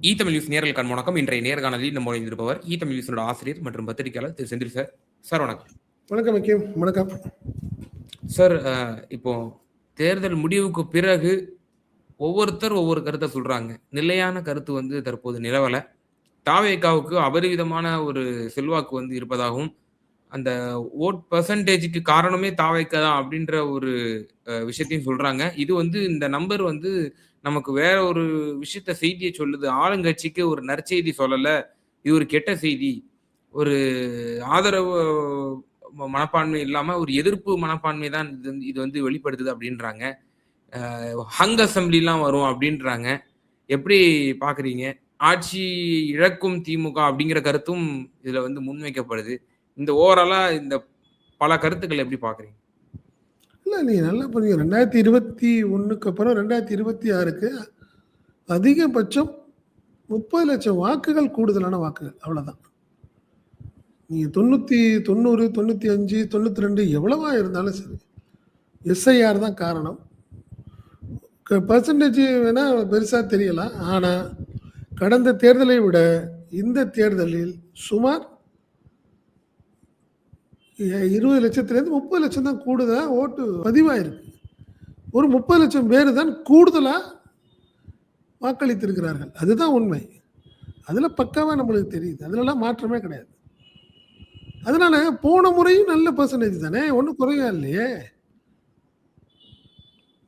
Tamil news நேயர்களுக்கான வணக்கம். இன்றைய நேர்காணலில் நம்ம இணைந்திருப்பவர் தமிழ் நியூஸோட ஆசிரியர் மற்றும் பத்திரிகையாளர் திரு செந்தில் சார். சார் வணக்கம். வணக்கம் அக்கிம். வணக்கம் சார். இப்போ தேர்தல் முடிவுக்கு பிறகு ஒவ்வொருத்தர் ஒவ்வொரு கருத்தை சொல்றாங்க. நிலையான கருத்து வந்து தற்போது நிலவல. தாவேகாவுக்கு அபரிவிதமான ஒரு செல்வாக்கு வந்து இருப்பதாகவும், அந்த ஓட் பெர்சன்டேஜ்க்கு காரணமே தாவேகா தான் அப்படின்ற ஒரு விஷயத்தையும் சொல்றாங்க. இது வந்து இந்த நம்பர் வந்து நமக்கு வேற ஒரு விஷயத்த செய்தியை சொல்லுது. ஆளுங்கட்சிக்கு ஒரு நற்செய்தி சொல்லல. இது ஒரு கெட்ட செய்தி. ஒரு ஆதரவு மனப்பான்மை இல்லாம ஒரு எதிர்ப்பு மனப்பான்மை தான் இது வந்து வெளிப்படுத்துது அப்படின்றாங்க. ஹங் அசெம்பிளிலாம் வரும் அப்படின்றாங்க. எப்படி பார்க்குறீங்க? ஆட்சி இழக்கும் திமுக அப்படிங்கிற கருத்தும் இதுல வந்து முன்வைக்கப்படுது. இந்த ஓவராலா இந்த பல கருத்துக்கள் எப்படி பார்க்குறீங்க? இல்லை, நீங்கள் நல்லா புரியுங்க. 2021க்கு அப்புறம் 2026க்கு அதிகபட்சம் 30 லட்சம் வாக்குகள் கூடுதலான வாக்குகள், அவ்வளோதான். நீங்கள் 90, 95, 92 எவ்வளவா இருந்தாலும் சரி, எஸ்ஐஆர் தான் காரணம். பர்சன்டேஜ் வேணால் பெருசாக தெரியலாம். ஆனால் கடந்த தேர்தலை விட இந்த தேர்தலில் சுமார் 20 லட்சத்துலேருந்து 30 லட்சம் தான் கூடுதலாக ஓட்டு பதிவாயிருக்கு. ஒரு 30 லட்சம் பேர் தான் கூடுதலாக வாக்களித்திருக்கிறார்கள். அதுதான் உண்மை. அதில் பக்காவாக நம்மளுக்கு தெரியுது. அதிலலாம் மாற்றமே கிடையாது. அதனால போன முறையும் நல்ல பர்சன்டேஜ் தானே, ஒன்றும் குறையா இல்லையே.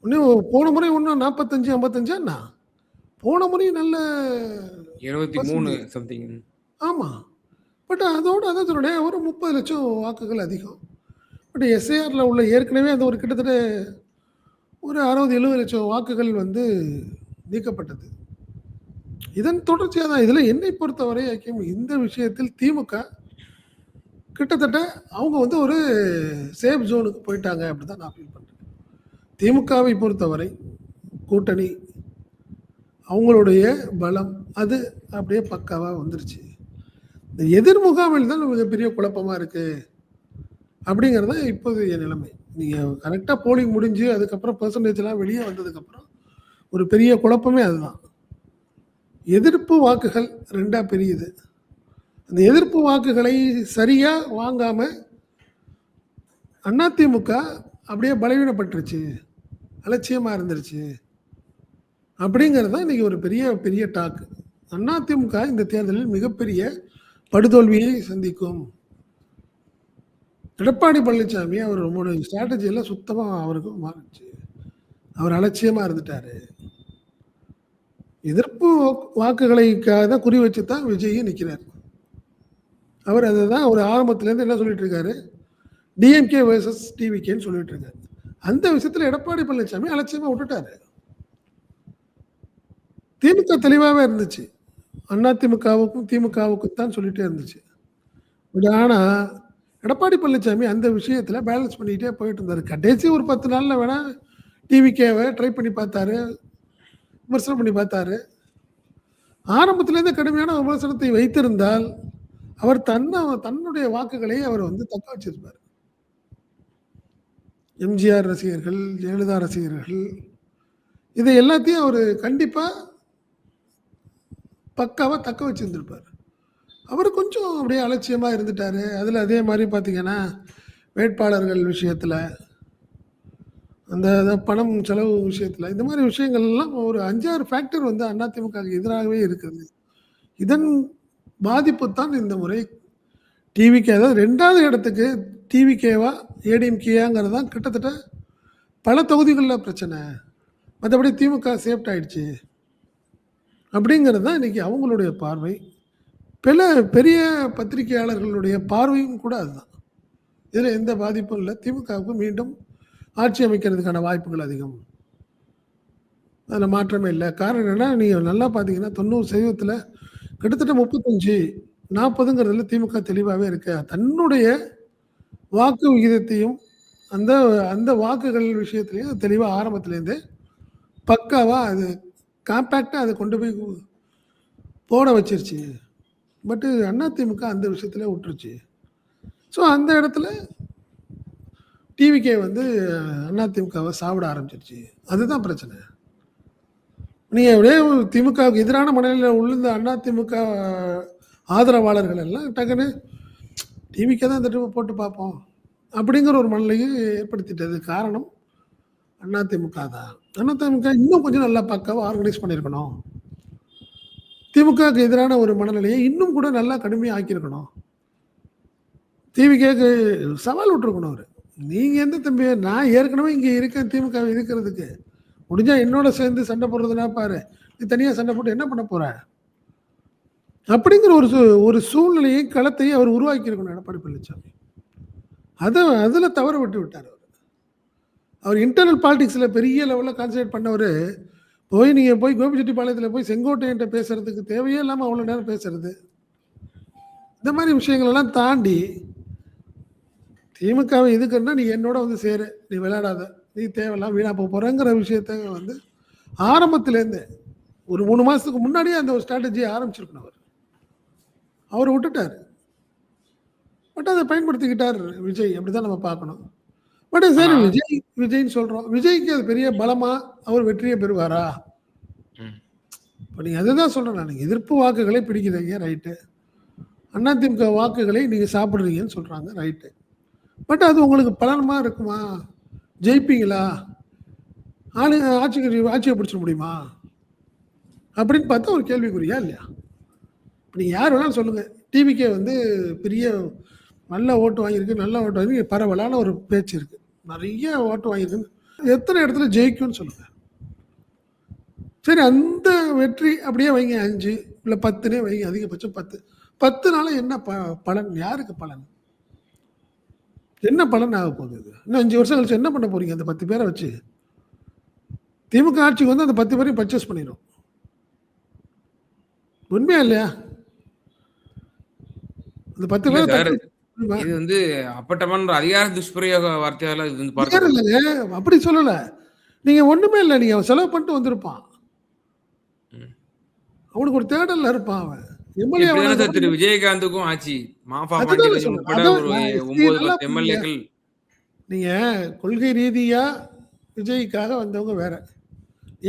இன்னும் போன முறை ஒன்றும் 45, 55 போன முறையும் நல்ல 23 சம்திங். ஆமாம். பட் அதோடு அதான் சொல்கிறேன், ஒரு 30 லட்சம் வாக்குகள் அதிகம். பட் எஸ்ஐஆரில் உள்ள ஏற்கனவே அந்த ஒரு கிட்டத்தட்ட ஒரு 60-70 லட்சம் வாக்குகள் வந்து நீக்கப்பட்டது. இதன் தொடர்ச்சியாக தான் இதில் என்னை பொறுத்தவரை இந்த விஷயத்தில் திமுக கிட்டத்தட்ட அவங்க வந்து ஒரு சேஃப் ஜோனுக்கு போயிட்டாங்க அப்படி தான் நான் ஃபீல் பண்ணுறேன். திமுகவை பொறுத்தவரை கூட்டணி அவங்களுடைய பலம் அது அப்படியே பக்காவாக வந்துருச்சு. இந்த எதிர்முகாமில் தான் மிகப்பெரிய குழப்பமாக இருக்குது அப்படிங்கிறது தான் இப்போதைய நிலைமை. நீங்கள் கரெக்டாக போலிங் முடிஞ்சு அதுக்கப்புறம் பர்சன்டேஜ்லாம் வெளியே வந்ததுக்கப்புறம் ஒரு பெரிய குழப்பமே அதுதான். எதிர்ப்பு வாக்குகள் ரெண்டாக பிரியுது. அந்த எதிர்ப்பு வாக்குகளை சரியாக வாங்காமல் அதிமுக அப்படியே பலவீனப்பட்டுருச்சு, அலட்சியமாக இருந்துருச்சு அப்படிங்கிறது தான் இன்றைக்கி ஒரு பெரிய பெரிய டாக்கு. அதிமுக இந்த தேர்தலில் மிகப்பெரிய படுதோல்வியை சந்திக்கும். எடப்பாடி பழனிசாமி அவர் ரொம்ப ஸ்ட்ராட்டஜியெல்லாம் சுத்தமாக அவருக்கு மாறிச்சு. அவர் அலட்சியமாக இருந்துட்டார். எதிர்ப்பு வாக்குகளைக்காக தான் குறி வச்சு தான் விஜயும் நிற்கிறார். அவர் அதை தான் ஒரு ஆரம்பத்துலேருந்து என்ன சொல்லிட்டு இருக்காரு, டிஎம்கே வர்சஸ் டிவிகேன்னு சொல்லிட்டு இருக்காரு. அந்த விஷயத்தில் எடப்பாடி பழனிசாமி அலட்சியமாக விட்டுட்டாரு. திமுக தெளிவாகவே இருந்துச்சு, அதிமுகவுக்கும் திமுகவுக்கும் தான் சொல்லிகிட்டே இருந்துச்சு. பட் ஆனால் எடப்பாடி பழனிசாமி அந்த விஷயத்தில் பேலன்ஸ் பண்ணிக்கிட்டே போயிட்டு இருந்தார். கடைசி ஒரு 10 நாளில் வேணால் டிவிகேவை ட்ரை பண்ணி பார்த்தாரு, விமர்சனம் பண்ணி பார்த்தாரு. ஆரம்பத்திலேருந்து கடுமையான விமர்சனத்தை வைத்திருந்தால் அவர் தன்னுடைய வாக்குகளை அவர் வந்து தக்க வச்சிருப்பார். எம்ஜிஆர் ரசிகர்கள், ஜெயலலிதா ரசிகர்கள், இதை எல்லாத்தையும் அவர் கண்டிப்பாக பக்காவாக தக்க வச்சுருந்துருப்பார். அவர் கொஞ்சம் அப்படியே அலட்சியமாக இருந்துட்டார். அதில் அதே மாதிரி பார்த்திங்கன்னா வேட்பாளர்கள் விஷயத்தில், அந்த பணம் செலவு விஷயத்தில், இந்த மாதிரி விஷயங்கள்லாம் ஒரு 5-6 ஃபேக்டர் வந்து அதிமுகவுக்கு எதிராகவே இருக்குது. இதன் பாதிப்பு தான் இந்த முறை டிவிகே, அதாவது 2வது இடத்துக்கு டிவிகேவா ஏடிஎம்கேங்கிறது தான் கிட்டத்தட்ட பல தொகுதிகளில் பிரச்சனை. மற்றபடி திமுக சேஃப்ட் ஆயிடுச்சு அப்படிங்கிறது தான் இன்றைக்கி அவங்களுடைய பார்வை. பெரிய பத்திரிகையாளர்களுடைய பார்வையும் கூட அதுதான். இதில் எந்த பாதிப்பும் இல்லை. திமுகவுக்கு மீண்டும் ஆட்சி அமைக்கிறதுக்கான வாய்ப்புகள் அதிகம், அதில் மாற்றமே இல்லை. காரணம் என்னென்னா, நீங்கள் நல்லா பார்த்தீங்கன்னா 90% கிட்டத்தட்ட 35-40ங்கிறதுல திமுக தெளிவாகவே இருக்கு. தன்னுடைய வாக்கு விகிதத்தையும் அந்த அந்த வாக்குகள் விஷயத்துலையும் தெளிவாக ஆரம்பத்துலேருந்தே பக்காவாக அது காம்பேக்டாக அதை கொண்டு போய் போட வச்சிருச்சு. பட்டு அதிமுக அந்த விஷயத்தில் விட்டுருச்சு. ஸோ அந்த இடத்துல டிவிகே வந்து அதிமுகவை சாப்பிட ஆரம்பிச்சிருச்சு. அதுதான் பிரச்சனை. நீங்க அப்படியே திமுகவுக்கு எதிரான மனநிலையில உள்ள அண்ணா திமுக ஆதரவாளர்கள் எல்லாம் டக்குன்னு டிவிக்கே தான் இந்த ட்ரிப் போட்டு பார்ப்போம் அப்படிங்கிற ஒரு மனநிலையை ஏற்படுத்திட்டது காரணம் அதிமுக தான். அதிமுக இன்னும் கொஞ்சம் நல்லா பக்காவா ஆர்கனைஸ் பண்ணியிருக்கணும். திமுகவுக்கு எதிரான ஒரு மனநிலையை இன்னும் கூட நல்லா கடுமையாக ஆக்கியிருக்கணும். டிவிகேக்கு சவால் விட்டுருக்கணும் அவரு. நீங்க எந்த தம்பி, நான் ஏற்கனவே இங்க இருக்கேன் திமுக இருக்கிறதுக்கு. முடிஞ்சா என்னோட சேர்ந்து சண்டை போடுறதுனா பாரு. நீ தனியா சண்டை போட்டு என்ன பண்ண போற? அப்படிங்கிற ஒரு சூழ்நிலையை களத்தையும் அவர் உருவாக்கி இருக்கணும் எடப்பாடி பழனிசாமி. அதுல தவற விட்டு விட்டார் அவர். அவர் இன்டர்னல் பாலிடிக்ஸ்ல பெரிய லெவல்ல கான்சன்ட்ரேட் பண்ணவர் நீங்க போய் கோபிச்செட்டிப்பாளையத்தில் போய் செங்கோட்டையன்ட்ட பேசுறதுக்கு தேவையே இல்லாம அவ்வளவு நேரம் பேசுறது, இந்த மாதிரி விஷயங்கள் எல்லாம் தாண்டி திமுகவை எதுக்குன்னா நீ என்னோட வந்து சேரு, நீ விளையாடாத, நீ தேவையில்லாம் வீணா போறங்கிற விஷயத்த வந்து ஆரம்பத்திலேருந்து ஒரு 3 மாசத்துக்கு முன்னாடியே அந்த ஒரு ஸ்ட்ராட்டஜியை ஆரம்பிச்சிருக்கணும் அவர் விட்டுட்டார். பட் அதை பயன்படுத்திக்கிட்டார் விஜய், அப்படிதான் நம்ம பார்க்கணும். பட் சரி, விஜய்ன்னு சொல்றோம், விஜய்க்கு அது பெரிய பலமா அவர் வெற்றியை பெறுவாரா? இப்போ நீங்க அதுதான் சொல்றேன், நான் எதிர்ப்பு வாக்குகளை பிடிக்கிறீங்க ரைட்டு, அதிமுக வாக்குகளை நீங்க சாப்பிடுறீங்கன்னு சொல்றாங்க ரைட்டு. பட் அது உங்களுக்கு பலனமா இருக்குமா? ஜெயிப்பீங்களா? ஆட்சியை பிடிச்சிட முடியுமா அப்படின்னு பார்த்தா ஒரு கேள்விக்குறியா இல்லையா? நீங்கள் யார் வேணாலும் சொல்லுங்க, டிவிக்கே வந்து பெரிய நல்ல ஓட்டு வாங்கியிருக்கு, நல்ல ஓட்டு வாங்கி பரவலான ஒரு பேச்சு இருக்கு, நிறைய ஓட்டு வாங்கியிருக்குன்னு, எத்தனை இடத்துல ஜெயிக்கும்னு சொல்லுங்க. சரி, அந்த வெற்றி அப்படியே வைங்க, 5 இல்லை 10 வைங்க, அதிகபட்சம் 10 என்ன பலன்? யாருக்கு பலன்? என்ன பலன் ஆக போகுது? இன்னும் 5 வருஷம் கழிச்சு என்ன பண்ண போறீங்க அந்த 10 பேரை வச்சு? திமுக ஆட்சிக்கு வந்து அந்த 10 பேரையும் பர்ச்சேஸ் பண்ணிடும். உண்மையா இல்லையா? அந்த 10 பேர் இது வந்து அப்பட்டமான அதிகார துஷ்பிரயோக வார்த்தையால இது வந்து பார்க்க இல்லைங்க, அப்படி சொல்லல. நீங்க ஒண்ணுமே இல்லை, நீங்க செலவு பண்ணிட்டு வந்திருப்பான், அவனுக்கு ஒரு தேடல்ல இருப்பான் அவன். திரு விஜயகாந்துக்கும் ஆட்சி எம்எல்ஏக்கள். நீங்க கொள்கை ரீதியா விஜய்க்காக வந்தவங்க வேற,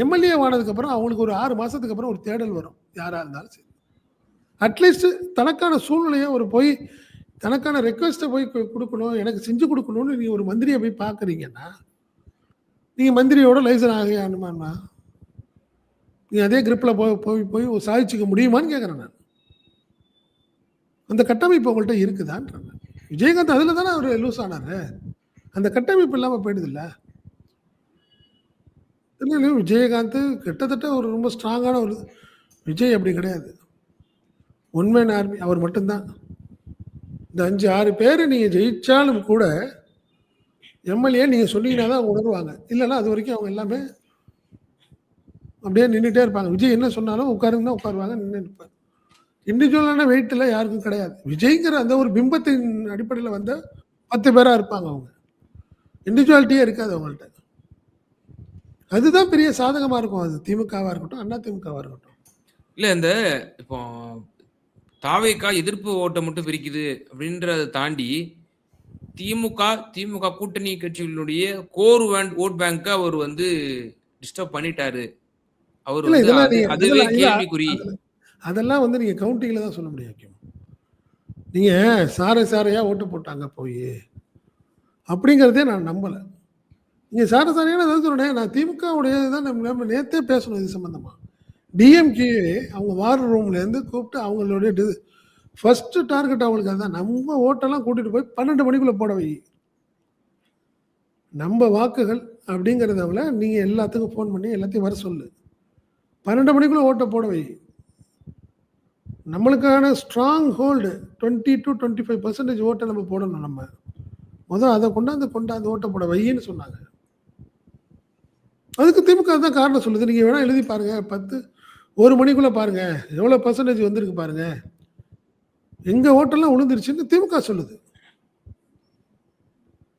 எம்எல்ஏ ஆனதுக்கு அப்புறம் அவங்களுக்கு ஒரு 6 மாசத்துக்கு அப்புறம் ஒரு தேடல் வரும், யாரா இருந்தாலும் சரி. அட்லீஸ்ட் தனக்கான சூழ்நிலையை ஒரு போய் தனக்கான ரெக்வஸ்ட்டை போய் கொடுக்கணும், எனக்கு செஞ்சு கொடுக்கணும்னு நீங்க ஒரு மந்திரியை போய் பார்க்குறீங்கன்னா, நீங்க மந்திரியோட லைசன் ஆகணுமாண்ணா? நீ அதே கிரிப்பில் போய் சாதிச்சுக்க முடியுமான்னு கேட்குறேன் நான். அந்த கட்டமைப்பு உங்கள்கிட்ட இருக்குதான்ற. விஜயகாந்த் அதில் தானே அவர் லூஸ் ஆனாரு, அந்த கட்டமைப்பு இல்லாமல் போயிடுது இல்லை. இல்லைங்க, விஜயகாந்த் கிட்டத்தட்ட ஒரு ரொம்ப ஸ்ட்ராங்கான ஒரு, விஜய் அப்படி கிடையாது, ஒன்மேன் ஆர்மி அவர் மட்டும்தான். இந்த 5-6 பேர் நீங்கள் ஜெயிச்சாலும் கூட எம்எல்ஏ நீங்கள் சொன்னீங்கன்னா தான் உணர்வாங்க, இல்லைன்னா அது வரைக்கும் அவங்க எல்லாமே அப்படியே நின்றுட்டே இருப்பாங்க. விஜய் என்ன சொன்னாலும் உட்காருங்கன்னா உட்காருவாங்க, நின்று இருப்பாங்க. இண்டிவிஜுவலான வெயிட்லாம் யாருக்கும் கிடையாது. விஜய்ங்கிற அந்த ஒரு பிம்பத்தின் அடிப்படையில் வந்த 10 பேராக இருப்பாங்க, அவங்க இண்டிவிஜுவாலிட்டியே இருக்காது அவங்கள்ட்ட. அதுதான் பெரிய சாதகமாக இருக்கும், அது திமுகவாக இருக்கட்டும் அண்ணா திமுகவாக இருக்கட்டும். இல்லை, இந்த இப்போ தாவேகா எதிர்ப்பு ஓட்டை மட்டும் பிரிக்குது அப்படின்றத தாண்டி திமுக கூட்டணி கட்சிகளுடைய கோர் ஓட் பேங்க் அவர் வந்து டிஸ்டர்ப் பண்ணிட்டாரு. அவர் அதுவே கேள்விக்குறி. அதெல்லாம் வந்து நீங்க கவுண்டிங்ல தான் சொல்ல முடியும். நீங்க சாரையா ஓட்டு போட்டாங்க போய் அப்படிங்கிறதே நான் நம்பல. நீங்க சாரையான சொல்றேன், நான் திமுக உடையதான் நம்ம நேத்தே பேசணும் இது சம்பந்தமா. டிஎம்கே அவங்க வார் ரூம்ல இருந்து கூப்பிட்டு அவங்களுடைய ஃபர்ஸ்ட் டார்கெட் அவங்களுக்கு அதுதான், நம்ம ஓட்டெல்லாம் கூட்டிட்டு போய் 12 மணிக்குள்ள போட வை, நம்ம வாக்குகள் அப்படிங்கிறத விட நீங்க எல்லாத்துக்கும் ஃபோன் பண்ணி எல்லாத்தையும் வர சொல்லு, 12 மணிக்குள்ள ஓட்டை போட வை. நம்மளுக்கான ஸ்ட்ராங் ஹோல்டு 20 to 25% ஓட்டை நம்ம போடணும். நம்ம முதல் அதை கொண்டாந்து ஓட்டை போட வையின்னு சொன்னாங்க. அதுக்கு திமுக தான் காரணம் சொல்லுது. நீங்க வேணா எழுதி பாருங்க, 1 மணிக்குள்ள பாருங்க எவ்வளவு பர்சன்டேஜ் வந்திருக்கு பாருங்க, எங்க ஓட்டெல்லாம் விழுந்துருச்சுன்னு திமுக சொல்லுது.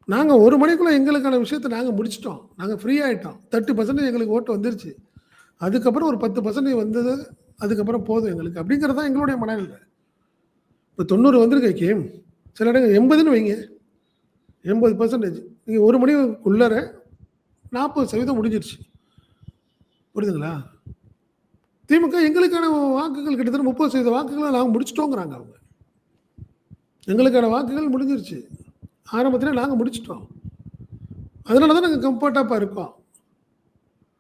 நாங்க 1 மணிக்குள்ள எங்களுக்கான விஷயத்தை நாங்க முடிச்சிட்டோம், நாங்க ஃப்ரீ ஆயிட்டோம், 30% எங்களுக்கு ஓட்டு வந்துருச்சு, அதுக்கப்புறம் ஒரு 10% வந்தது, அதுக்கப்புறம் போதும் எங்களுக்கு அப்படிங்கிறது தான் எங்களுடைய மனநிலை. இப்போ 90 வந்திருக்கு, சில இடங்கள் 80ன்னு வைங்க, 80%. நீங்கள் 1 மணிக்குள்ளார 40% முடிஞ்சிருச்சு, புரியுதுங்களா? திமுக எங்களுக்கான வாக்குகள் கிட்டத்தட்ட 30% வாக்குகளை நாங்க முடிச்சுட்டோங்கிறாங்க அவங்க. எங்களுக்கான வாக்குகள் முடிஞ்சிருச்சு. ஆரம்பத்திலே நாங்க முடிச்சுட்டோம். அதனால தான் நாங்க கம்ஃபர்ட்டா இருக்கோம்.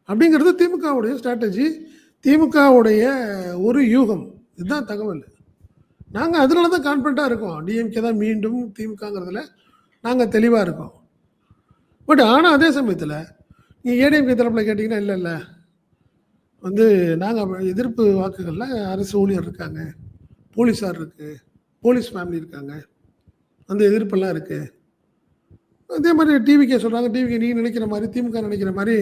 அப்படிங்கிறது திமுகவுடைய ஸ்ட்ராட்டஜி. திமுகவுடைய ஒரு யூகம். இதுதான் தகவல். நாங்க அதனால தான் கான்ஃபிடென்ட்டா இருக்கோம். டிஎம்கே தான் மீண்டும் திமுகங்கிறதுல நாங்க தெளிவா இருக்கோம். ஆனா அதே சமயத்துல நீங்க ஏடிஎம்கே தரப்புல கேட்டீங்கன்னா, இல்ல வந்து நாங்க எதிர்ப்பு வாக்குகள்ல அரசு ஊழியர் இருக்காங்க, போலீஸார் இருக்கு, போலீஸ் ஃபேமிலி இருக்காங்க. அந்த எதிர்ப்பெல்லாம் இருக்கு. அதே மாதிரி டிவிகே சொல்றாங்க. டிவிகே நீங்க நினைக்கிற மாதிரி, திமுக நினைக்கிற மாதிரி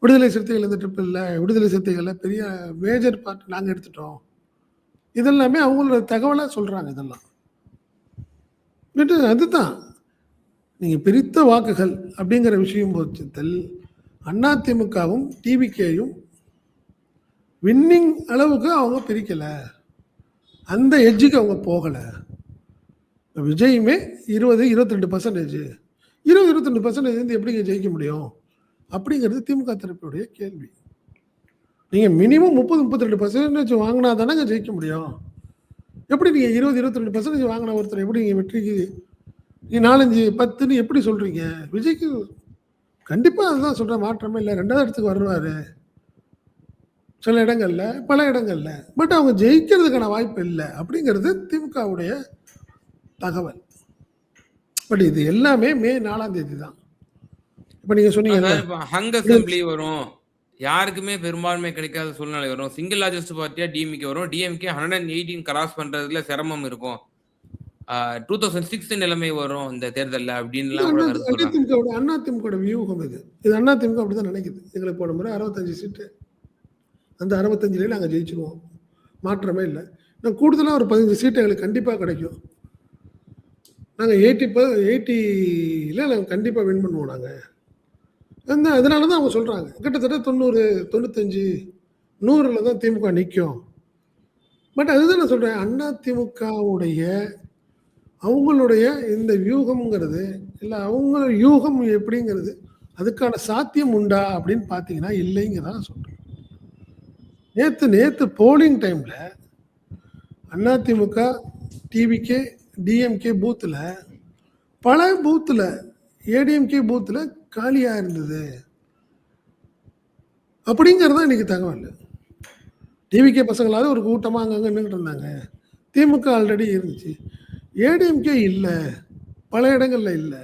விடுதலை சிறுத்தைகள் இந்த ட்ரிப் இல்ல. விடுதலை சிறுத்தைகள்ல பெரிய மேஜர் பார்ட் நாங்க எடுத்துட்டோம். இதெல்லாமே அவங்களோட தகவலா சொல்றாங்க இதெல்லாம். அதுதான் நீங்க பிரித்த வாக்குகள் அப்படிங்கிற விஷயம் பட்சத்தில் அதிமுகவும் டிவிகேயும் வின்னிங் அளவுக்கு அவங்க பிரிக்கல. அந்த எட்ஜுக்கு அவங்க போகல. விஜயுமே 20-22% 20-22% எப்படிங்க ஜெயிக்க முடியும் அப்படிங்கிறது திமுக தரப்புடைய கேள்வி. நீங்க மினிமம் 30-32% வாங்கினா தானே ஜெயிக்க முடியும். எப்படி நீங்க 20-22% வாங்கின ஒருத்தர் எப்படி நீங்க வெற்றிக்கு நீ 4-5-10 எப்படி சொல்றீங்க? விஜய்க்கு கண்டிப்பா அதுதான் சொல்றேன், மாற்றமே இல்லை. 2வது இடத்துக்கு வருவாரு சில இடங்கள்ல, பல இடங்கள்ல. அவங்க ஜெயிக்கிறதுக்கான வாய்ப்பு இல்லை அப்படிங்கிறது திமுகவுடைய தகவல். இது எல்லாமே மே 4ஆம் தேதி தான். இப்ப நீங்க சொன்னீங்க ஹங் அசெம்பிளி வரும், யாருக்குமே பெரும்பான்மை கிடைக்காத சூழ்நிலை வரும், சிங்கிள் லார்ஜஸ்ட் பார்ட்டியா டிஎம்கே வரும், டிஎம்கே 118 கிராஸ் பண்றதுல சிரமம் இருக்கும், 2006 நிலைமை வரும் இந்த தேர்தலில் அப்படின்லாம் கூட கருத்து சொல்றாங்க. அதிமுக வியூகம் இது அதிமுக அப்படிதான் நினைக்குது. எங்களுக்கு போன முறை 65 சீட்டு, அந்த 65லேயே நாங்கள் ஜெயிச்சிருவோம், மாற்றமே இல்லை. நான் கூடுதலாக ஒரு 15 சீட்டு எங்களுக்கு கண்டிப்பாக கிடைக்கும். நாங்கள் 80ல் நாங்கள் கண்டிப்பாக வின் பண்ணுவோம். நாங்கள் அதனால தான் அவங்க சொல்கிறாங்க கிட்டத்தட்ட 90, 95, 100ல் தான் திமுக நிற்கும். அதுதான் நான் சொல்கிறேன், அதிமுகவுடைய அவங்களுடைய இந்த வியூகம்ங்கிறது இல்லை, அவங்க யூகம் எப்படிங்கிறது அதுக்கான சாத்தியம் உண்டா அப்படின்னு பார்த்தீங்கன்னா இல்லைங்கிறத நான் சொல்கிறேன். நேற்று போலிங் டைமில் அதிமுக, டிவிகே, டிஎம்கே பூத்தில் பல பூத்தில் ஏடிஎம்கே பூத்தில் காலியாக இருந்தது அப்படிங்கிறதான் இன்னைக்கு தகவல். டிவிகே பசங்களாவது ஒரு கூட்டமாக அங்கங்கே நின்றுட்டு இருந்தாங்க. திமுக ஆல்ரெடி இருந்துச்சு. ஏடிஎம்கே இல்லை, பல இடங்கள்ல இல்லை.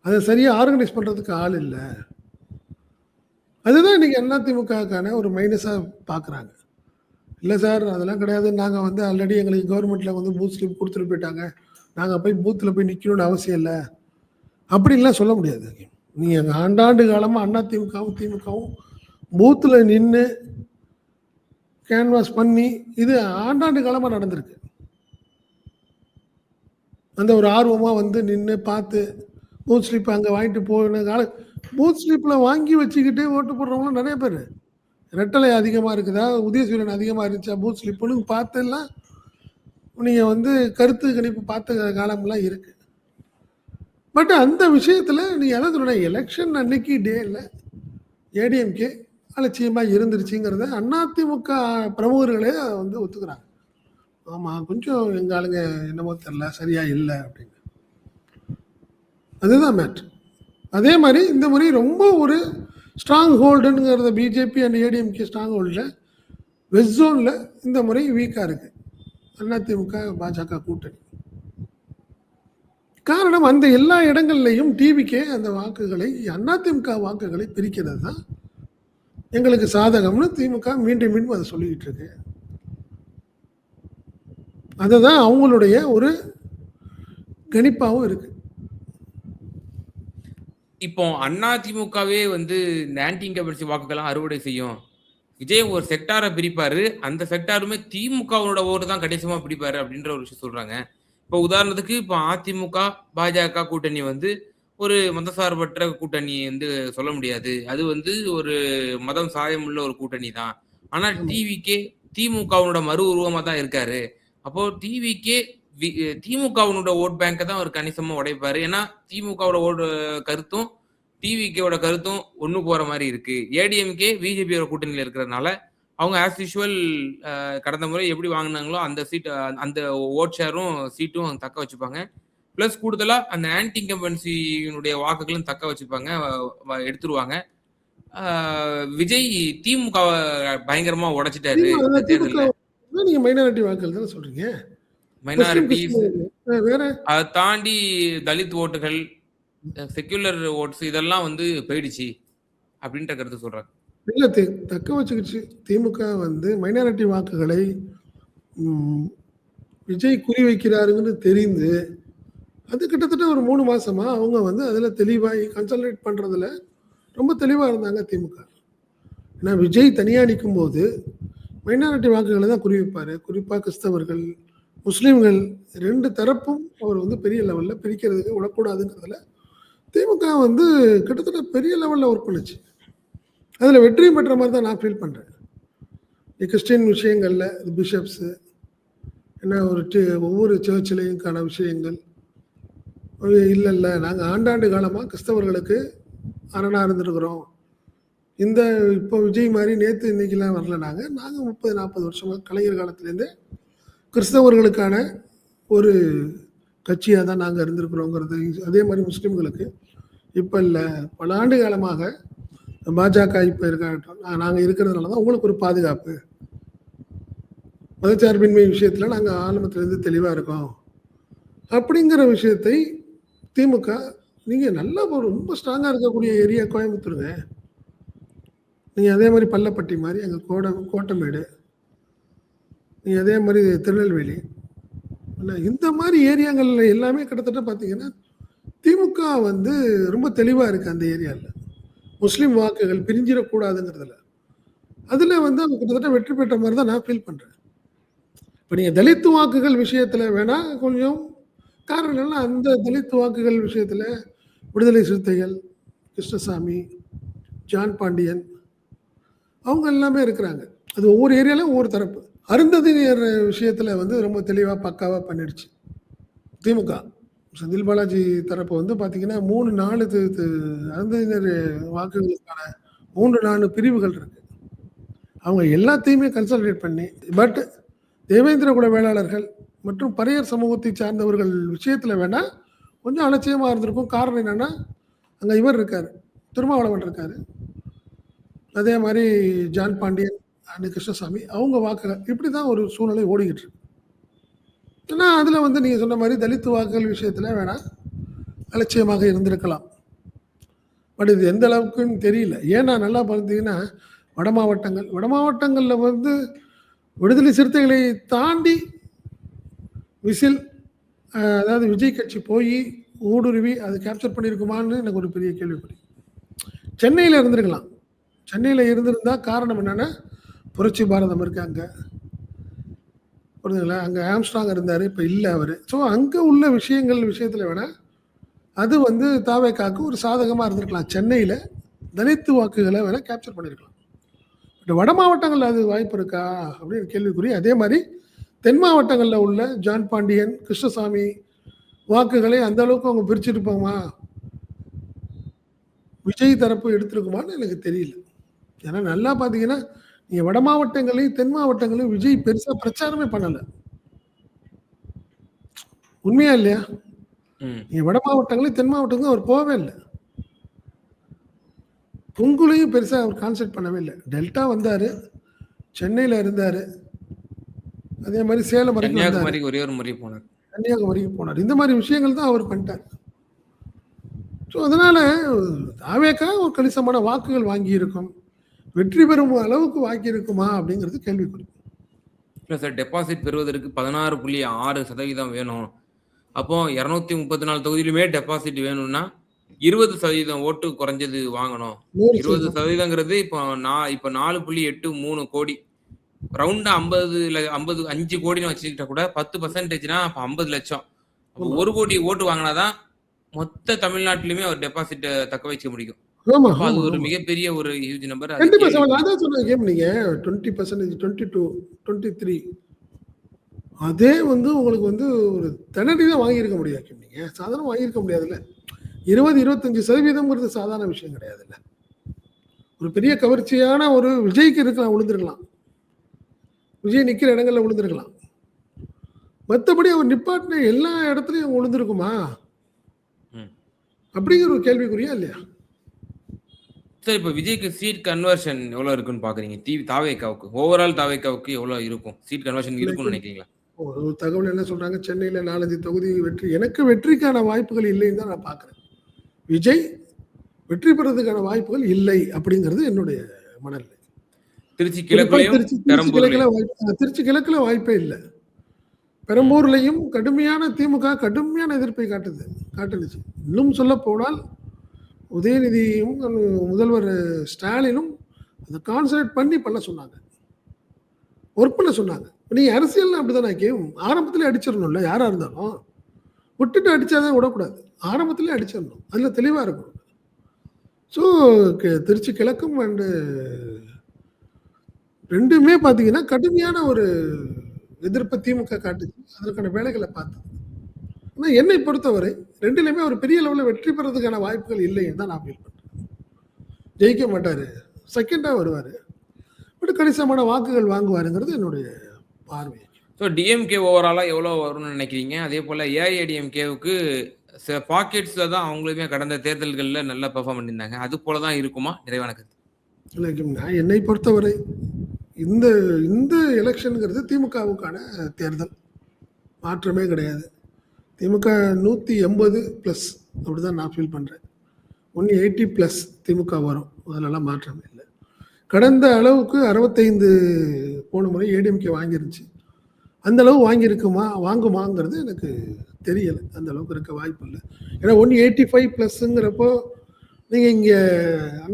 அதை சரியாக ஆர்கனைஸ் பண்ணுறதுக்கு ஆள் இல்லை. அதுதான் இன்னைக்கு அதிமுகவுக்கான ஒரு மைனஸாக பார்க்குறாங்க. இல்லை சார் அதெல்லாம் கிடையாது, நாங்கள் வந்து ஆல்ரெடி எங்களுக்கு கவர்மெண்ட்டில் வந்து பூத் ஸ்லிப் கொடுத்துட்டு போயிட்டாங்க, நாங்கள் போய் பூத்தில் போய் நிற்கணும்னு அவசியம் இல்லை அப்படின்லாம் சொல்ல முடியாது. நீங்கள் ஆண்டாண்டு காலமாக அதிமுகவும் திமுகவும் பூத்தில் நின்று கேன்வாஸ் பண்ணி இது ஆண்டாண்டு காலமாக நடந்திருக்கு. அந்த ஒரு ஆர்வமாக வந்து நின்று பார்த்து பூத் ஸ்லிப் அங்கே வாங்கிட்டு போன காலம், பூத் ஸ்லிப்பில் வாங்கி வச்சுக்கிட்டு ஓட்டு போடுறவங்களும் நிறைய பேர். ரெட்டலை அதிகமாக இருக்குதா, உதயசூரியன் அதிகமாக இருந்துச்சா பூத் ஸ்லிப்புன்னு பார்த்தெல்லாம் நீங்கள் வந்து கருத்து கணிப்பு பார்த்த காலம்லாம் இருக்குது. அந்த விஷயத்தில் நீங்கள் எதை சொல்லணும், எலெக்ஷன் அன்னைக்கு டேயில் ஏடிஎம்கே அலட்சியமாக இருந்துருச்சுங்கிறத அதிமுக பிரமுகர்களே வந்து ஒத்துக்கிறாங்க. ஆமாம், கொஞ்சம் எங்கள் ஆளுங்க என்னமோ தெரில, சரியா இல்லை அப்படின்னு. அதுதான் மேட்ரு. அதே மாதிரி இந்த முறை ரொம்ப ஒரு ஸ்ட்ராங் ஹோல்டுங்கிறத பிஜேபி அண்ட் ஏடிஎம்கே ஸ்ட்ராங் ஹோல்டில் வெஸ்ட் ஜோனில் இந்த முறை வீக்காக இருக்குது அதிமுக பாஜக கூட்டணி. காரணம் அந்த எல்லா இடங்கள்லையும் டிவிக்கே அந்த வாக்குகளை, அதிமுக வாக்குகளை பிரிக்கிறது தான் எங்களுக்கு சாதகம்னு திமுக மீண்டும் மீண்டும் அதை சொல்லிக்கிட்டு இருக்கு. அதுதான் அவங்களுடைய ஒரு கணிப்பாகவும் இருக்கு. இப்போ அதிமுகவே வந்து இந்த ஆன்டி இன்கம்பன்சி வாக்குகள்லாம் அறுவடை செய்யும், விஜய் ஒரு செக்டாரை பிரிப்பாரு, அந்த செக்டாருமே திமுகவோட ஓட்டு தான் கணிசமா பிடிப்பாரு அப்படின்ற ஒரு விஷயம் சொல்றாங்க. இப்போ உதாரணத்துக்கு இப்போ அதிமுக பாஜக கூட்டணி வந்து ஒரு மதசார்பற்ற கூட்டணி வந்து சொல்ல முடியாது, அது வந்து ஒரு மதம் சாயம் உள்ள ஒரு கூட்டணி தான். ஆனா டிவிக்கே திமுகவோட மறு உருவமா தான் இருக்காரு. அப்போ டிவிக்கே திமுகவோட ஓட் பேங்கை தான் அவர் கணிசமா உடைப்பாரு. ஏன்னா திமுகவோட ஓட்டு கருத்தும் டிவிக்கோட கருத்தும் ஒண்ணு போற மாதிரி இருக்கு. ஏடிஎம்கே பிஜேபியோட கூட்டணியில இருக்கிறதுனால அவங்க ஆஸ் யூசுவல் கடந்த முறை எப்படி வாங்குனாங்களோ அந்த சீட் அந்த ஓட் ஷேரும் சீட்டும் தக்க வச்சுப்பாங்க. பிளஸ் கூடுதலா அந்த ஆன்டி இன்கம்பன்சியினுடைய வாக்குகளும் தக்க வச்சுப்பாங்க. எடுத்துருவாங்க. விஜய் திமுகவ பயங்கரமா உடைச்சிட்டாரு இந்த திமுக தேர்தல்ல. நீங்க மைனாரிட்டி வாக்குகள் தானே சொல்றீங்க? முஸ்லீம் மைனாரிட்டீஸ் கிறிஸ்டின் வேற அத தாண்டி தலித் ஓட்டுகள், செக்யுலர் ஓட்ஸ் இதெல்லாம் வந்து போயிடுச்சு அப்படின்ற கருத்து சொல்றாங்க. இல்ல தக்க வச்சுக்கிச்சு. திமுக வந்து மைனாரிட்டி வாக்குகளை விஜய் குறிவைக்கிறாருங்கன்னு தெரிந்து அது கிட்டத்தட்ட ஒரு 3 மாசமா அவங்க வந்து அதுல தெளிவாகி கன்சல்டேட் பண்றதுல ரொம்ப தெளிவா இருந்தாங்க திமுக. ஏன்னா விஜய் தனியா நிற்கும் போது மைனாரிட்டி வாக்குகளை தான் குறிவைப்பாரு. குறிப்பா கிறிஸ்தவர்கள், முஸ்லீம்கள் 2 தரப்பும் அவர் வந்து பெரிய லெவல்ல பிரிக்கிறதுக்கு விடக்கூடாதுங்கிறதுல திமுக வந்து கிட்டத்தட்ட பெரிய லெவல்ல ஒர்க் பண்ணுச்சு. அதுல வெற்றி பெற்ற மாதிரி தான் நான் ஃபீல் பண்றேன். கிறிஸ்டின் விஷயங்கள்ல பிஷப்ஸு என்ன ஒரு ஒவ்வொரு சர்ச்சிலையும்கான விஷயங்கள் இல்லை நாங்கள் ஆண்டாண்டு காலமாக கிறிஸ்தவர்களுக்கு அரணா இருந்திருக்கிறோம். இந்த இப்போ விஜய் மாதிரி நேற்று இன்னைக்கெல்லாம் வரல. நாங்கள் 30-40 வருஷமாக கலைஞர் காலத்துலேருந்து கிறிஸ்தவர்களுக்கான ஒரு கட்சியாக தான் நாங்கள் இருந்திருக்கிறோங்கிறது. அதே மாதிரி முஸ்லீம்களுக்கு இப்போ இல்லை, பல ஆண்டு காலமாக பாஜக இப்போ இருக்கட்டும் நாங்கள் இருக்கிறதுனால தான் உங்களுக்கு ஒரு பாதுகாப்பு. மதச்சார்பின்மை விஷயத்தில் நாங்கள் ஆரம்பத்திலேருந்து தெளிவாக இருக்கோம் அப்படிங்கிற விஷயத்தை திமுக நீங்கள் நல்லா ரொம்ப ஸ்ட்ராங்காக இருக்கக்கூடிய ஏரியா கோயம்புத்தூருங்க. நீங்கள் அதே மாதிரி பள்ளப்பட்டி மாதிரி அங்கே கோட்டமேடு, நீங்கள் அதே மாதிரி திருநெல்வேலி, இந்த மாதிரி ஏரியாங்களில் எல்லாமே கிட்டத்தட்ட பார்த்தீங்கன்னா திமுக வந்து ரொம்ப தெளிவாக இருக்குது அந்த ஏரியாவில். முஸ்லீம் வாக்குகள் பிரிஞ்சிடக்கூடாதுங்கிறதுல அதில் வந்து அவங்க கிட்டத்தட்ட வெற்றி பெற்ற மாதிரி தான் நான் ஃபீல் பண்ணுறேன். இப்போ நீங்கள் தலித் வாக்குகள் விஷயத்தில் வேணால் கொஞ்சம் காரணம் என்னன்னா அந்த தலித் வாக்குகள் விஷயத்தில் விடுதலை சிறுத்தைகள், கிருஷ்ணசாமி, ஜான் பாண்டியன் அவங்க எல்லாமே இருக்கிறாங்க. அது ஒவ்வொரு ஏரியாலும் ஒவ்வொரு தரப்பு. அருந்ததியர் விஷயத்தில் வந்து ரொம்ப தெளிவாக பக்காவாக பண்ணிடுச்சு திமுக. செந்தில் பாலாஜி தரப்பு வந்து பார்த்தீங்கன்னா 3-4 அருந்ததியர் வாக்குகளுக்கான 3-4 பிரிவுகள் இருக்கு. அவங்க எல்லாத்தையுமே கன்சல்டேட் பண்ணி பட் தேவேந்திர குல வேளாளர்கள் மற்றும் பறையர் சமூகத்தை சார்ந்தவர்கள் விஷயத்தில் வேணா கொஞ்சம் அலட்சியமாக இருந்திருக்கும். காரணம் என்னன்னா அங்கே இவர் இருக்கார், திருமாவளவன் இருக்கார், அதே மாதிரி ஜான் பாண்டியன் அண்ட் கிருஷ்ணசாமி அவங்க வாக்குகள் இப்படி தான் ஒரு சூழ்நிலை ஓடிக்கிட்டு இருக்கு. ஏன்னா அதில் வந்து நீங்கள் சொன்ன மாதிரி தலித் வாக்குகள் விஷயத்தில் வேணா அலட்சியமாக இருந்திருக்கலாம். பட் இது எந்த அளவுக்குன்னு தெரியல. ஏன்னா நல்லா பார்த்தீங்கன்னா வட மாவட்டங்களில் வந்து விடுதலை சிறுத்தைகளை தாண்டி விசில் அதாவது விஜய் கட்சி போய் ஊடுருவி அதை கேப்சர் பண்ணியிருக்குமான்னு எனக்கு ஒரு பெரிய கேள்விப்படி. சென்னையில் இருந்திருக்கலாம். சென்னையில் இருந்திருந்தா காரணம் என்னென்னா புரட்சி பாரதம் இருக்காங்க, புரிஞ்சுங்களா, அங்கே ஆம்ஸ்ட்ராங் இருந்தார், இப்போ இல்லை அவர். ஸோ அங்கே உள்ள விஷயத்தில் வேணால் அது வந்து தாவேக்காவுக்கு ஒரு சாதகமாக இருந்திருக்கலாம். சென்னையில் தலித்து வாக்குகளை வேணால் கேப்சர் பண்ணியிருக்கலாம். பட் வட மாவட்டங்களில் அது வாய்ப்பு இருக்கா அப்படின்னு கேள்விக்குறி. அதே மாதிரி தென் மாவட்டங்களில் உள்ள ஜான் பாண்டியன், கிருஷ்ணசாமி வாக்குகளை அந்த அளவுக்கு அவங்க பிரிச்சிருப்பாங்கமா, விஜய் தரப்பு எடுத்திருக்குமான்னு எனக்கு தெரியல. ஏன்னா நல்லா பார்த்தீங்கன்னா நீங்கள் வட மாவட்டங்களையும் தென் மாவட்டங்களையும் விஜய் பெருசாக பிரச்சாரமே பண்ணலை. உண்மையா இல்லையா? நீங்கள் வட மாவட்டங்களையும் தென் மாவட்டங்களும் அவர் போகவே இல்லை. பொங்குலையும் பெருசாக அவர் கான்செப்ட் பண்ணவே இல்லை. டெல்டா வந்தார், சென்னையில் இருந்தார், அதே மாதிரி சேலம் வரைக்கும் கன்னியாகுமரிக்கு ஒரே ஒரு முறை போனார், கன்னியாகுமரிக்கு போனார். இந்த மாதிரி விஷயங்கள் தான் அவர் பண்ணிட்டார். ஸோ அதனால தாவேக்கா ஒரு கணிசமான வாக்குகள் வாங்கி இருக்கும், வெற்றி பெறும் அளவுக்கு வாங்கி இருக்குமா அப்படிங்கிறது கேள்விக்குறி. இல்லை சார், டெபாசிட் பெறுவதற்கு 16.6% வேணும். அப்போ 234 தொகுதியிலுமே டெபாசிட் வேணும்னா 20% ஓட்டு குறைஞ்சது வாங்கணும். 20%ங்கிறது இப்போ 4.83 கோடி, ரவுண்டா 5 கோடின்னு வச்சுக்கிட்டா கூட 10%னா அப்போ 50 லட்சம். அப்போ 1 கோடி ஓட்டு வாங்கினாதான் மொத்த தமிழ்நாட்டிலுமே அவர் டெபாசிட் தக்க வைக்க முடியும். அது ஒரு மிகப்பெரிய ஒரு ஹியூஜ் நம்பர். அதான் சொன்ன கேம் நீங்க 20%, 22, 23 அதே வந்து உங்களுக்கு வந்து ஒரு திணறி தான் வாங்கியிருக்க முடியாது. நீங்க சாதாரண வாங்கியிருக்க முடியாதுல்ல. 20-25% சாதாரண விஷயம் கிடையாதுல்ல. ஒரு பெரிய கவர்ச்சியான ஒரு விஜய்க்கு இருக்கலாம், விழுந்துருக்கலாம். விஜய் நிக்கிற இடங்கள்ல விழுந்திருக்கலாம். மத்தபடி அவர் நிப்பாட்டின எல்லா இடத்துலயும் விழுந்திருக்குமா? ம். அப்படிங்கிற ஒரு கேள்விக்குறியா இல்லையா? சார் இப்ப விஜய்க்கு சீட் கன்வர்ஷன் எவ்வளோ இருக்குன்னு பார்க்குறீங்க? தாவேகாவுக்கு. ஓவரால் தாவேகாவுக்கு எவ்வளோ இருக்கும்? சீட் கன்வர்ஷன் இன்னைக்கு இருக்கும்னு நினைக்கிறீங்களா? ஒரு தகவல் என்ன சொல்றாங்க, சென்னையில 4, 5 தொகுதி வெற்றி. எனக்கு வெற்றிக்கான வாய்ப்புகள் இல்லைன்னு தான் நான் பார்க்குறேன். விஜய் வெற்றி பெறதுக்கான வாய்ப்புகள் இல்லை அப்படிங்கிறது என்னுடைய மனநிலை. திருச்சி குறிப்பா கிழக்குலயும், திருச்சி பெரம்பூர்லயும். திருச்சி கிழக்குல வாய்ப்பே இல்ல. பெரம்பூர்லயும் திமுக கடுமையான எதிர்ப்பை காட்டுனுச்சு. இன்னும் சொல்லப்போனால் உதயநிதியும் முதல்வர் ஸ்டாலினும் அதை கான்சன்ட்ரேட் பண்ண சொன்னாங்க. ஒர்க் பண்ண சொன்னாங்க. நீங்க அரசியல் அப்படிதானே ஆரம்பத்திலே அடிச்சிடணும்ல, யாரா இருந்தாலும் விட்டுட்டு அடிச்சாதான் விடக்கூடாது. ஆரம்பத்திலே அடிச்சிடணும். அதுல தெளிவா இருக்கணும். ஸோ திருச்சி கிழக்கும் அண்டு 2மே பார்த்தீங்கன்னா கடுமையான ஒரு எதிர்ப்பை திமுக காட்டுச்சு. அதற்கான வேலைகளை பார்த்தது. ஆனா என்னை பொறுத்தவரை 2லையுமே ஒரு பெரிய லெவலில் வெற்றி பெறதுக்கான வாய்ப்புகள் இல்லைன்னு தான் நான் ஃபீல் பண்றேன். ஜெயிக்க மாட்டாரு, செகண்டா வருவாரு, பட் கணிசமான வாக்குகள் வாங்குவாருங்கிறது என்னுடைய பார்வை. ஸோ டிஎம்கே ஓவராலா எவ்வளோ வரும்னு நினைக்கிறீங்க? அதே போல ஏஐஏடிஎம்கேவுக்கு சில பாக்கெட்ஸ்ல தான் அவங்களுமே கடந்த தேர்தல்கள்ல நல்லா பெர்ஃபார்ம் பண்ணியிருந்தாங்க. அது போல தான் இருக்குமா? நிறைவான கருத்து. நான் என்னை பொறுத்தவரை இந்த இந்த எலெக்ஷனுங்கிறது திமுகவுக்கான தேர்தல், மாற்றமே கிடையாது. திமுக 180 ப்ளஸ் அப்படிதான் நான் ஃபீல் பண்றேன். 180 ப்ளஸ் திமுக வரும், அதிலெல்லாம் மாற்றமே இல்லை. கடந்த அளவுக்கு 65 போன முறை ஏடிஎம்கே வாங்கிருந்துச்சு. அந்த அளவு வாங்குமாங்கிறது எனக்கு தெரியல. அந்த அளவுக்கு இருக்க வாய்ப்பு இல்லை. ஏன்னா 185 ப்ளஸ்ங்கிறப்போ நீங்க இங்க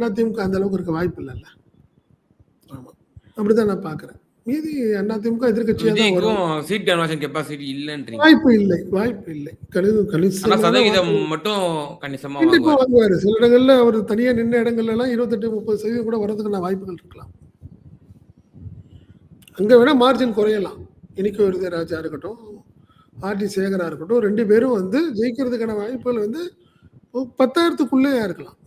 அதிமுக அந்த அளவுக்கு இருக்க வாய்ப்பு இல்லைல்ல. ஆமா, அப்படிதான் நான் பார்க்குறேன். மீதி அதிமுக எதிர்க்கட்சியாக தான் வரும். விஜய்க்கும் சீட் கன்வர்ஷன் கெப்பாசிட்டி இல்லன்றீங்க. வாய்ப்பு இல்லை. ஆனா சதவீதம் மட்டும் கணிசமா கண்டிப்பா வாங்குவார். வாங்குவாரு. சில இடங்கள்ல அவர் தனியா நின்ன இடங்கள்ல எல்லாம் 28-30% கூட வரதுக்கான வாய்ப்புகள் இருக்கலாம். அங்க வேணா மார்ஜின் குறையலாம். இனிக்கு விருதராஜா இருக்கட்டும், ஆர்டி சேகரா இருக்கட்டும், 2 பேரும் வந்து ஜெயிக்கிறதுக்கான வாய்ப்புகள் வந்து 10,000க்குள்ளேயா இருக்கலாம்.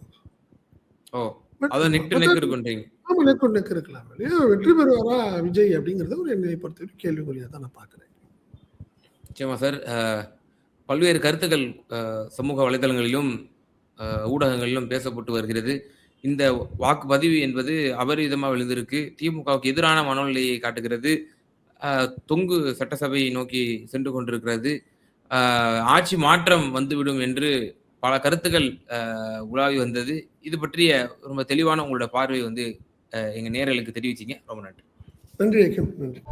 ஓ, பட் அதான் நெக் டு நெக் இருக்குன்றீங்க. ஆமா, நெக் இருக்கலாம். வெற்றி பெறுவாரா விஜய் அப்படிங்கிறது ஒரு என்னை பொறுத்தவரை கேள்விக்குறியா தான் நான் பார்க்குறேன். நிச்சயமா சார். பல்வேறு கருத்துக்கள் சமூக வலைதளங்களிலும் ஊடகங்களிலும் பேசப்பட்டு வருகிறது. இந்த வாக்குப்பதிவு என்பது அபரிவிதமாக விழுந்திருக்கு. திமுகவுக்கு எதிரான மனநிலையை காட்டுகிறது. தொங்கு சட்டசபையை நோக்கி சென்று கொண்டிருக்கிறது. ஆட்சி மாற்றம் வந்துவிடும் என்று பல கருத்துக்கள் உலாவி வந்தது. இது பற்றிய ரொம்ப தெளிவான உங்களோட பார்வை வந்து எங்க நேயர்களுக்கு தெரிவிச்சீங்க. ரொம்ப நன்றி. நன்றி.